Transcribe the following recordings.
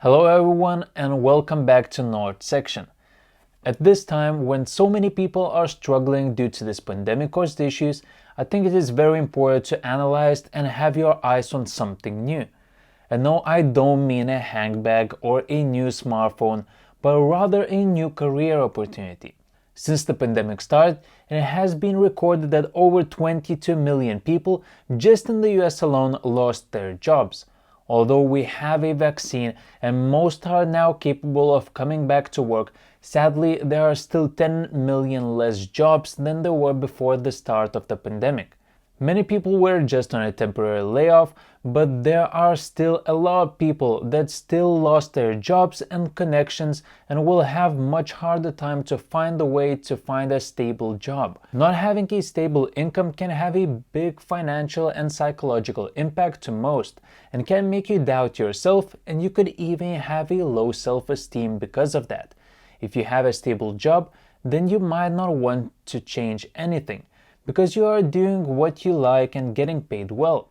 Hello everyone and welcome back to North Section. At this time, when so many people are struggling due to this pandemic caused issues, I think it is very important to analyze and have your eyes on something new. And no, I don't mean a handbag or a new smartphone, but rather a new career opportunity. Since the pandemic started, it has been recorded that over 22 million people just in the US alone lost their jobs. Although we have a vaccine and most are now capable of coming back to work, sadly there are still 10 million less jobs than there were before the start of the pandemic. Many people were just on a temporary layoff, but there are still a lot of people that still lost their jobs and connections and will have much harder time to find a way to find a stable job. Not having a stable income can have a big financial and psychological impact to most and can make you doubt yourself, and you could even have a low self-esteem because of that. If you have a stable job, then you might not want to change anything, because you are doing what you like and getting paid well.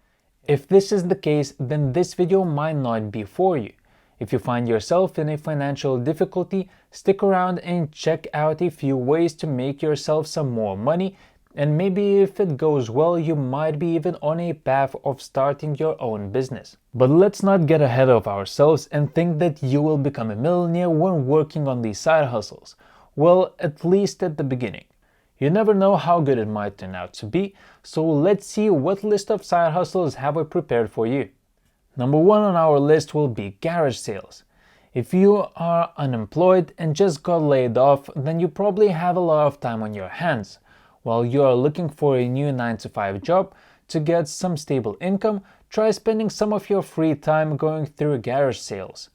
If this is the case, then this video might not be for you. If you find yourself in a financial difficulty, stick around and check out a few ways to make yourself some more money, and maybe if it goes well, you might be even on a path of starting your own business. But let's not get ahead of ourselves and think that you will become a millionaire when working on these side hustles. Well, at least at the beginning. You never know how good it might turn out to be, so let's see what list of side hustles have we prepared for you. Number 1 on our list will be garage sales. If you are unemployed and just got laid off, then you probably have a lot of time on your hands. While you are looking for a new 9-to-5 job to get some stable income, try spending some of your free time going through garage sales.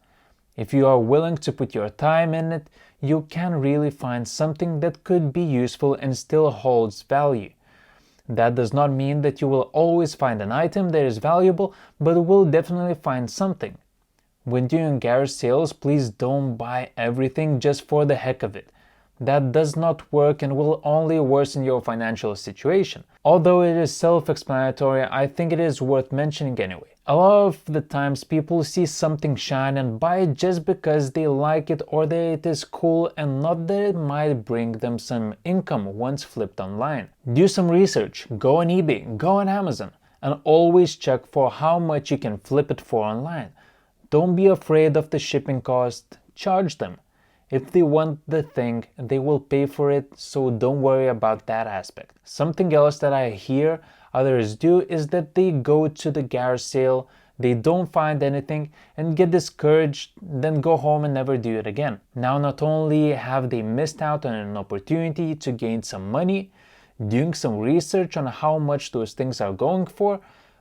If you are willing to put your time in it, you can really find something that could be useful and still holds value. That does not mean that you will always find an item that is valuable, but will definitely find something. When doing garage sales, please don't buy everything just for the heck of it. That does not work and will only worsen your financial situation. Although it is self-explanatory, I think it is worth mentioning anyway. A lot of the times people see something shine and buy it just because they like it or that it is cool, and not that it might bring them some income once flipped online. Do some research, go on eBay, go on Amazon, and always check for how much you can flip it for online. Don't be afraid of the shipping cost, charge them. If they want the thing, they will pay for it, so don't worry about that aspect. Something else that I hear others do is that they go to the garage sale, they don't find anything and get discouraged, then go home and never do it again. Now not only have they missed out on an opportunity to gain some money, doing some research on how much those things are going for,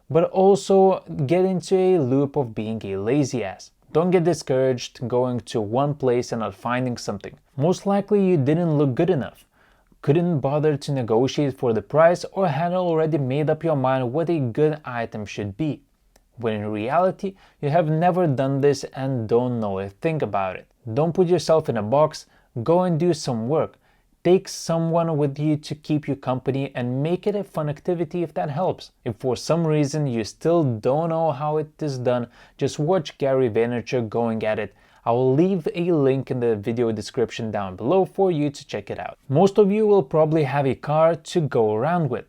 but also get into a loop of being a lazy ass. Don't get discouraged going to one place and not finding something. Most likely you didn't look good enough, couldn't bother to negotiate for the price, or had already made up your mind what a good item should be, when in reality you have never done this and don't know a thing about it. Don't put yourself in a box, go and do some work. Take someone with you to keep you company and make it a fun activity if that helps. If for some reason you still don't know how it is done, just watch Gary Vaynerchuk going at it. I will leave a link in the video description down below for you to check it out. Most of you will probably have a car to go around with.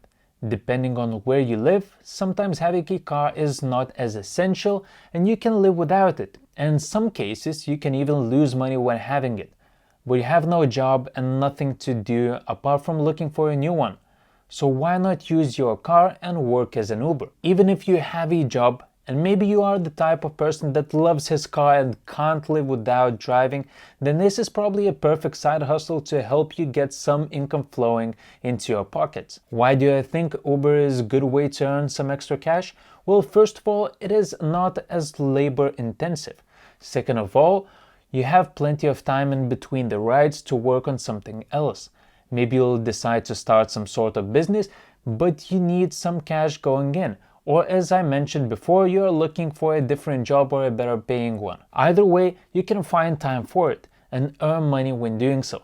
Depending on where you live, sometimes having a car is not as essential and you can live without it. And in some cases, you can even lose money when having it. But you have no job and nothing to do apart from looking for a new one. So why not use your car and work as an Uber? Even if you have a job, and maybe you are the type of person that loves his car and can't live without driving, then this is probably a perfect side hustle to help you get some income flowing into your pockets. Why do I think Uber is a good way to earn some extra cash? Well, first of all, it is not as labor intensive. Second of all, you have plenty of time in between the rides to work on something else. Maybe you'll decide to start some sort of business, but you need some cash going in. Or as I mentioned before, you're looking for a different job or a better paying one. Either way, you can find time for it and earn money when doing so,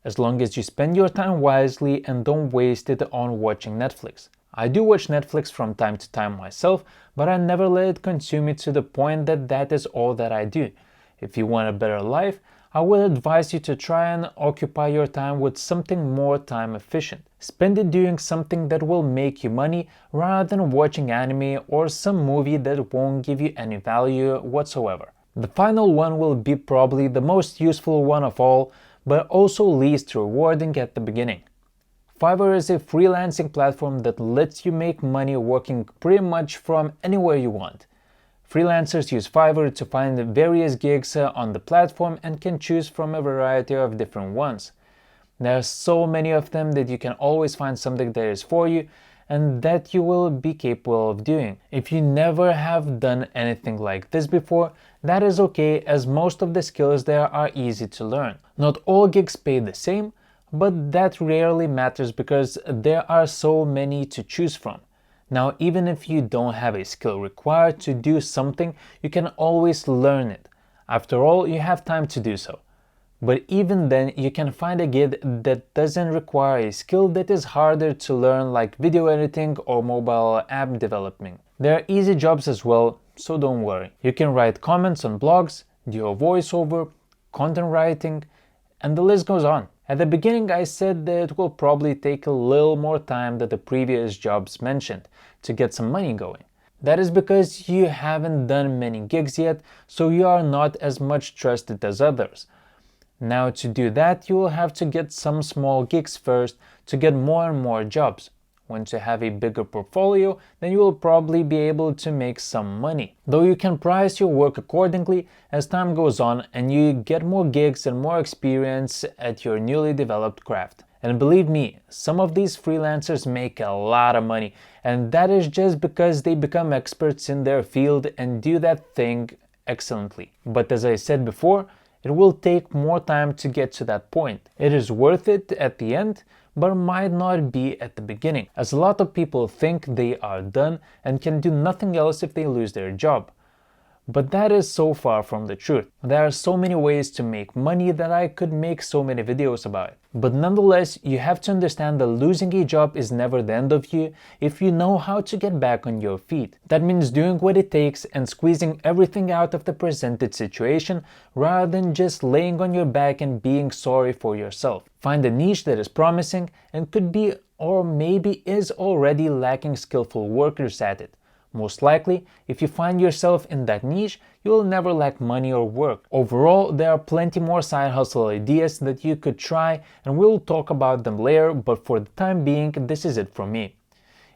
as long as you spend your time wisely and don't waste it on watching Netflix. I do watch Netflix from time to time myself, but I never let it consume me to the point that that is all that I do. If you want a better life, I would advise you to try and occupy your time with something more time efficient. Spend it doing something that will make you money rather than watching anime or some movie that won't give you any value whatsoever. The final one will be probably the most useful one of all, but also least rewarding at the beginning. Fiverr is a freelancing platform that lets you make money working pretty much from anywhere you want. Freelancers use Fiverr to find various gigs on the platform and can choose from a variety of different ones. There are so many of them that you can always find something that is for you and that you will be capable of doing. If you never have done anything like this before, that is okay, as most of the skills there are easy to learn. Not all gigs pay the same, but that rarely matters because there are so many to choose from. Now, even if you don't have a skill required to do something, you can always learn it. After all, you have time to do so. But even then, you can find a gig that doesn't require a skill that is harder to learn, like video editing or mobile app development. There are easy jobs as well, so don't worry. You can write comments on blogs, do a voiceover, content writing, and the list goes on. At the beginning, I said that it will probably take a little more time than the previous jobs mentioned to get some money going. That is because you haven't done many gigs yet, so you are not as much trusted as others. Now, to do that, you will have to get some small gigs first to get more and more jobs. Once you have a bigger portfolio, then you will probably be able to make some money. Though you can price your work accordingly as time goes on and you get more gigs and more experience at your newly developed craft. And believe me, some of these freelancers make a lot of money, and that is just because they become experts in their field and do that thing excellently. But as I said before, it will take more time to get to that point. It is worth it at the end, but might not be at the beginning, as a lot of people think they are done and can do nothing else if they lose their job. But that is so far from the truth. There are so many ways to make money that I could make so many videos about it. But nonetheless, you have to understand that losing a job is never the end of you if you know how to get back on your feet. That means doing what it takes and squeezing everything out of the presented situation rather than just laying on your back and being sorry for yourself. Find a niche that is promising and could be or maybe is already lacking skillful workers at it. Most likely, if you find yourself in that niche, you will never lack money or work. Overall, there are plenty more side hustle ideas that you could try, and we'll talk about them later, but for the time being, this is it from me.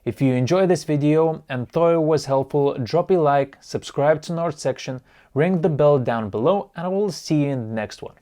If you enjoyed this video and thought it was helpful, drop a like, subscribe to North Section, ring the bell down below, and I will see you in the next one.